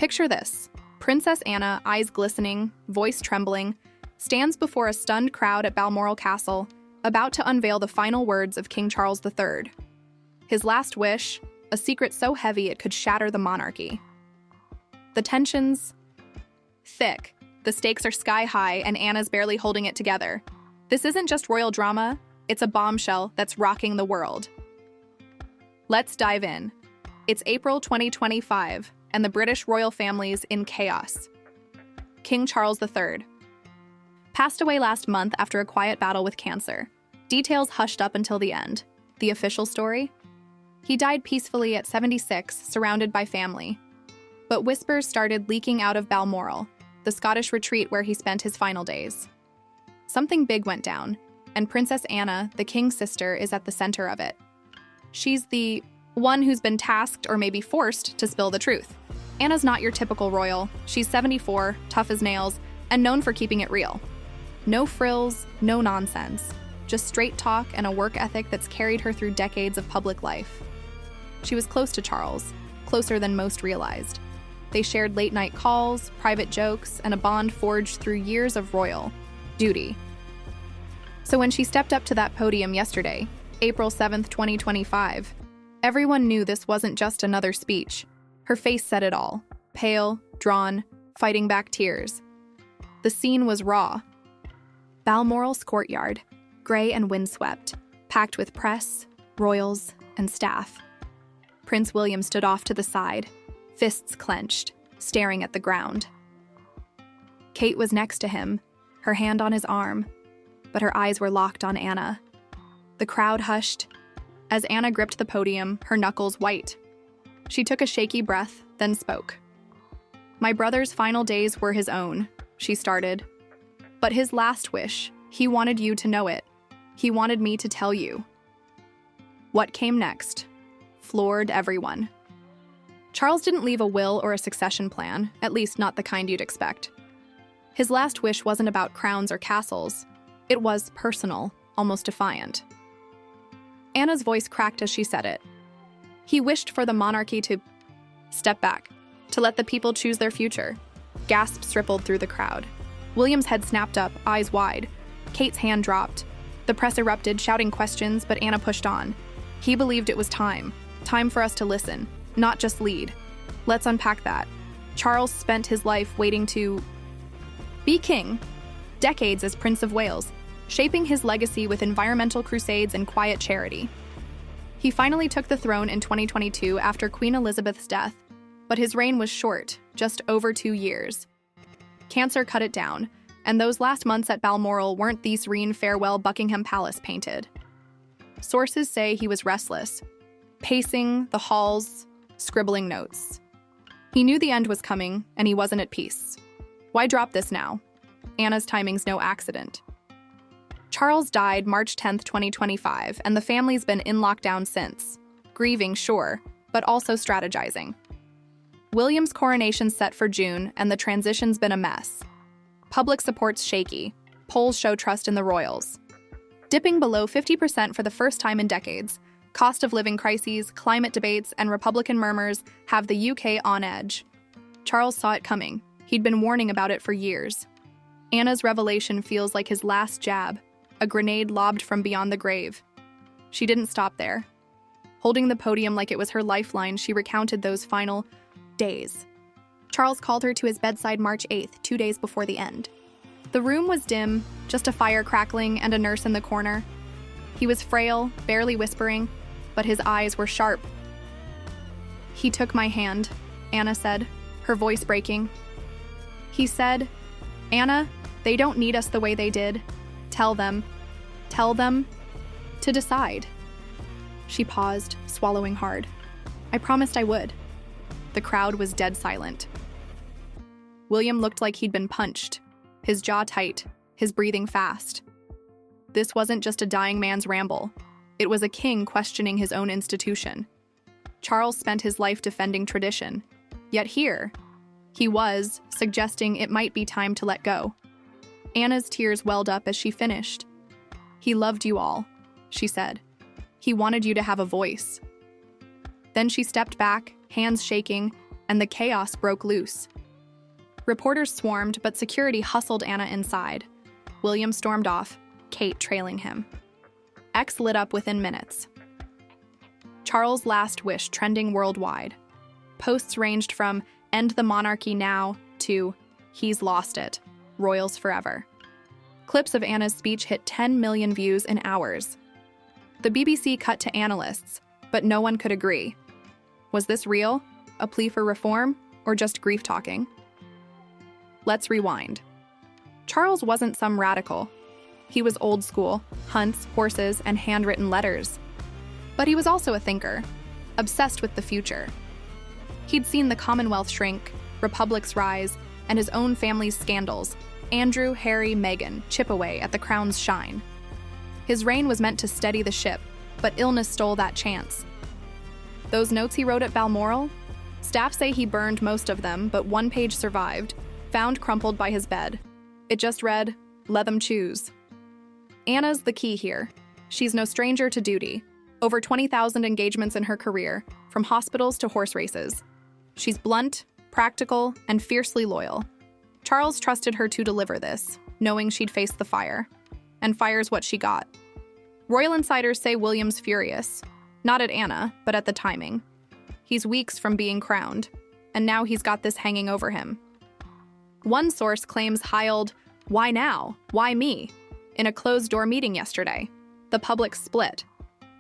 Picture this. Princess Anna, eyes glistening, voice trembling, stands before a stunned crowd at Balmoral Castle, about to unveil the final words of King Charles III. His last wish, a secret so heavy it could shatter the monarchy. The tension's thick. The stakes are sky high, and Anna's barely holding it together. This isn't just royal drama, it's a bombshell that's rocking the world. Let's dive in. It's April 2025, and the British royal family's in chaos. King Charles III passed away last month after a quiet battle with cancer. Details hushed up until the end. The official story? He died peacefully at 76, surrounded by family. But whispers started leaking out of Balmoral, the Scottish retreat where he spent his final days. Something big went down, and Princess Anna, the king's sister, is at the center of it. She's the one who's been tasked or maybe forced to spill the truth. Anna's not your typical royal. She's 74, tough as nails, and known for keeping it real. No frills, no nonsense. Just straight talk and a work ethic that's carried her through decades of public life. She was close to Charles, closer than most realized. They shared late-night calls, private jokes, and a bond forged through years of royal duty. So when she stepped up to that podium yesterday, April 7th, 2025, everyone knew this wasn't just another speech. Her face said it all. Pale, drawn, fighting back tears. The scene was raw. Balmoral's courtyard, gray and windswept, packed with press, royals, and staff. Prince William stood off to the side, fists clenched, staring at the ground. Kate was next to him, her hand on his arm, but her eyes were locked on Anna. The crowd hushed. As Anna gripped the podium, her knuckles white. She took a shaky breath, then spoke. "My brother's final days were his own," she started. "But his last wish, he wanted you to know it. He wanted me to tell you." What came next floored everyone. Charles didn't leave a will or a succession plan, at least not the kind you'd expect. His last wish wasn't about crowns or castles. It was personal, almost defiant. Anna's voice cracked as she said it. He wished for the monarchy to step back, to let the people choose their future. Gasps rippled through the crowd. William's head snapped up, eyes wide. Kate's hand dropped. The press erupted, shouting questions, but Anna pushed on. He believed it was time. Time for us to listen, not just lead. Let's unpack that. Charles spent his life waiting to be king. Decades as Prince of Wales, shaping his legacy with environmental crusades and quiet charity. He finally took the throne in 2022 after Queen Elizabeth's death, but his reign was short, just over 2 years. Cancer cut it down, and those last months at Balmoral weren't the serene farewell Buckingham Palace painted. Sources say he was restless, pacing the halls, scribbling notes. He knew the end was coming, and he wasn't at peace. Why drop this now? Anna's timing's no accident. Charles died March 10th, 2025, and the family's been in lockdown since. Grieving, sure, but also strategizing. William's coronation's set for June, and the transition's been a mess. Public support's shaky. Polls show trust in the royals. Dipping below 50% for the first time in decades, cost of living crises, climate debates, and Republican murmurs have the UK on edge. Charles saw it coming. He'd been warning about it for years. Anna's revelation feels like his last jab, a grenade lobbed from beyond the grave. She didn't stop there. Holding the podium like it was her lifeline, she recounted those final days. Charles called her to his bedside March 8th, 2 days before the end. The room was dim, just a fire crackling and a nurse in the corner. He was frail, barely whispering, but his eyes were sharp. "He took my hand," Anna said, her voice breaking. He said, "Anna, they don't need us the way they did. Tell them to decide." She paused, swallowing hard. "I promised I would." The crowd was dead silent. William looked like he'd been punched, his jaw tight, his breathing fast. This wasn't just a dying man's ramble. It was a king questioning his own institution. Charles spent his life defending tradition, yet here, he was suggesting it might be time to let go. Anna's tears welled up as she finished. "He loved you all," she said. "He wanted you to have a voice." Then she stepped back, hands shaking, and the chaos broke loose. Reporters swarmed, but security hustled Anna inside. William stormed off, Kate trailing him. X lit up within minutes. Charles' last wish trending worldwide. Posts ranged from "End the monarchy now" to "He's lost it. Royals forever." Clips of Anna's speech hit 10 million views in hours. The BBC cut to analysts, but no one could agree. Was this real? A plea for reform? Or just grief talking? Let's rewind. Charles wasn't some radical. He was old school, hunts, horses, and handwritten letters. But he was also a thinker, obsessed with the future. He'd seen the Commonwealth shrink, republics rise, and his own family's scandals, Andrew, Harry, Meghan, chip away at the crown's shine. His reign was meant to steady the ship, but illness stole that chance. Those notes he wrote at Balmoral? Staff say he burned most of them, but one page survived, found crumpled by his bed. It just read, "Let them choose." Anna's the key here. She's no stranger to duty. Over 20,000 engagements in her career, from hospitals to horse races. She's blunt, practical, and fiercely loyal. Charles trusted her to deliver this, knowing she'd face the fire. And fire's what she got. Royal insiders say William's furious. Not at Anna, but at the timing. He's weeks from being crowned, and now he's got this hanging over him. One source claims Heald, "Why now? Why me?" in a closed-door meeting yesterday. The public split.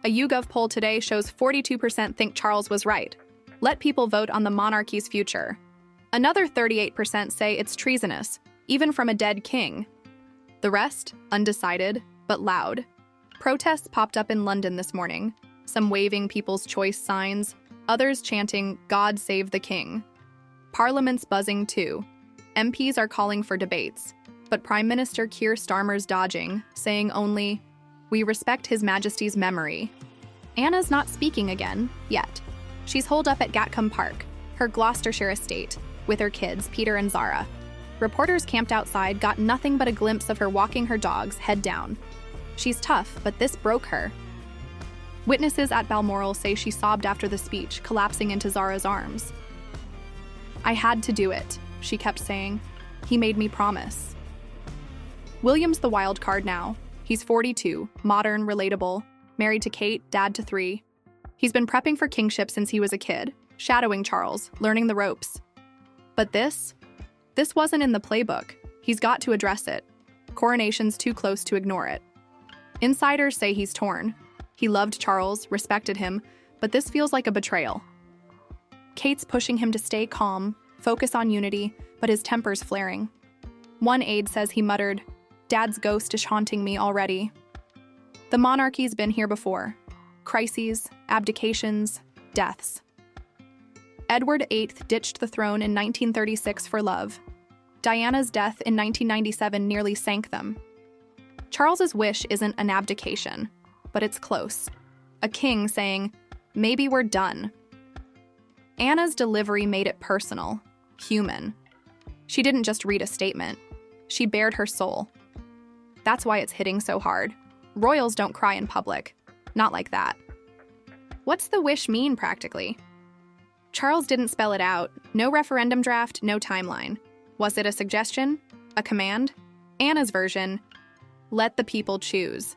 A YouGov poll today shows 42% think Charles was right. Let people vote on the monarchy's future. Another 38% say it's treasonous, even from a dead king. The rest, undecided, but loud. Protests popped up in London this morning, some waving People's Choice signs, others chanting, "God save the king." Parliament's buzzing too. MPs are calling for debates, but Prime Minister Keir Starmer's dodging, saying only, "We respect His Majesty's memory." Anna's not speaking again, yet. She's holed up at Gatcombe Park, her Gloucestershire estate, with her kids, Peter and Zara. Reporters camped outside got nothing but a glimpse of her walking her dogs, head down. She's tough, but this broke her. Witnesses at Balmoral say she sobbed after the speech, collapsing into Zara's arms. "I had to do it," she kept saying. "He made me promise." William's the wild card now. He's 42, modern, relatable, married to Kate, dad to 3. He's been prepping for kingship since he was a kid, shadowing Charles, learning the ropes. But this wasn't in the playbook. He's got to address it. Coronation's too close to ignore it. Insiders say he's torn. He loved Charles, respected him, but this feels like a betrayal. Kate's pushing him to stay calm, focus on unity, but his temper's flaring. One aide says he muttered, "Dad's ghost is haunting me already." The monarchy's been here before. Crises, abdications, deaths. Edward VIII ditched the throne in 1936 for love. Diana's death in 1997 nearly sank them. Charles's wish isn't an abdication, but it's close. A king saying, "Maybe we're done." Anna's delivery made it personal, human. She didn't just read a statement. She bared her soul. That's why it's hitting so hard. Royals don't cry in public. Not like that. What's the wish mean, practically? Charles didn't spell it out. No referendum draft, no timeline. Was it a suggestion? A command? Anna's version, "Let the people choose."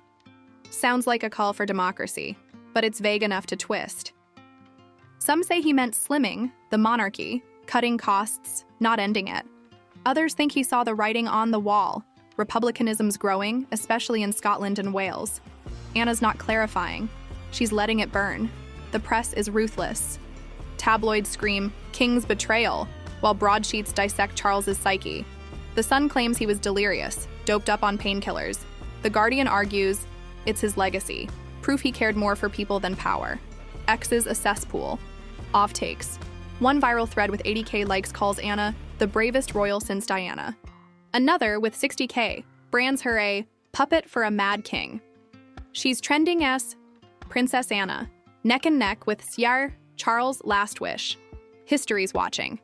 Sounds like a call for democracy, but it's vague enough to twist. Some say he meant slimming the monarchy, cutting costs, not ending it. Others think he saw the writing on the wall. Republicanism's growing, especially in Scotland and Wales. Anna's not clarifying. She's letting it burn. The press is ruthless. Tabloids scream, "King's betrayal," while broadsheets dissect Charles's psyche. The Sun claims he was delirious, doped up on painkillers. The Guardian argues it's his legacy, proof he cared more for people than power. X's a cesspool. Off-takes. One viral thread with 80K likes calls Anna the bravest royal since Diana. Another, with 60K, brands her a puppet for a mad king. She's trending as Princess Anna, neck and neck with Sir Charles' last wish. History's watching.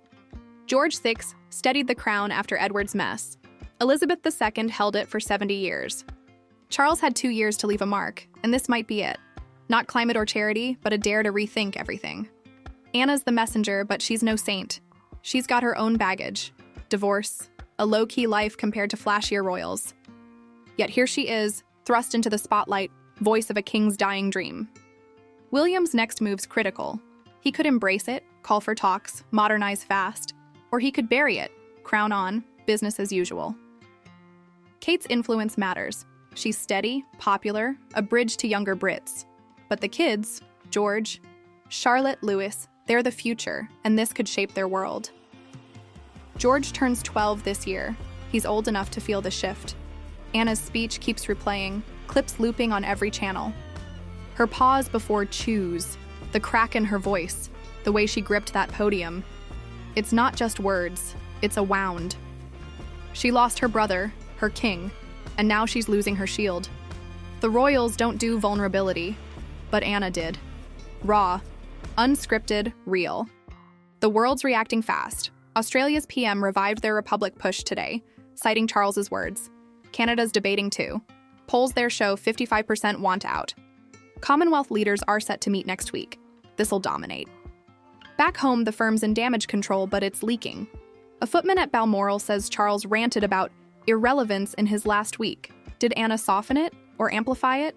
George VI steadied the crown after Edward's mess. Elizabeth II held it for 70 years. Charles had 2 years to leave a mark, and this might be it. Not climate or charity, but a dare to rethink everything. Anna's the messenger, but she's no saint. She's got her own baggage. Divorce, a low-key life compared to flashier royals. Yet here she is, thrust into the spotlight, voice of a king's dying dream. William's next move's critical. He could embrace it, call for talks, modernize fast, or he could bury it, crown on, business as usual. Kate's influence matters. She's steady, popular, a bridge to younger Brits. But the kids, George, Charlotte, Louis, they're the future, and this could shape their world. George turns 12 this year. He's old enough to feel the shift. Anna's speech keeps replaying, clips looping on every channel. Her pause before choose, the crack in her voice, the way she gripped that podium. It's not just words, it's a wound. She lost her brother, her king, and now she's losing her shield. The royals don't do vulnerability, but Anna did. Raw, unscripted, real. The world's reacting fast. Australia's PM revived their Republic push today, citing Charles's words. Canada's debating too. Polls there show 55% want out. Commonwealth leaders are set to meet next week. This'll dominate. Back home, the firm's in damage control, but it's leaking. A footman at Balmoral says Charles ranted about irrelevance in his last week. Did Anna soften it or amplify it?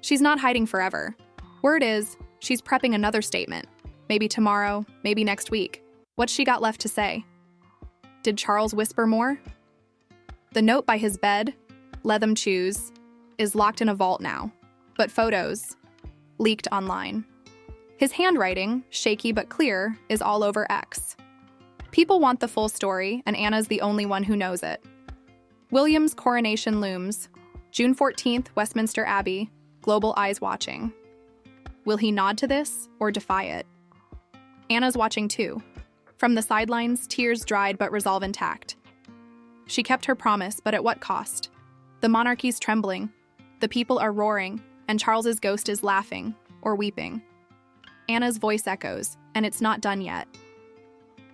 She's not hiding forever. Word is, she's prepping another statement. Maybe tomorrow, maybe next week. What's she got left to say? Did Charles whisper more? The note by his bed, "Let them choose," is locked in a vault now. But photos, leaked online. His handwriting, shaky but clear, is all over X. People want the full story, and Anna's the only one who knows it. William's coronation looms. June 14th, Westminster Abbey, global eyes watching. Will he nod to this or defy it? Anna's watching too. From the sidelines, tears dried but resolve intact. She kept her promise, but at what cost? The monarchy's trembling. The people are roaring, and Charles's ghost is laughing or weeping. Anna's voice echoes, and it's not done yet.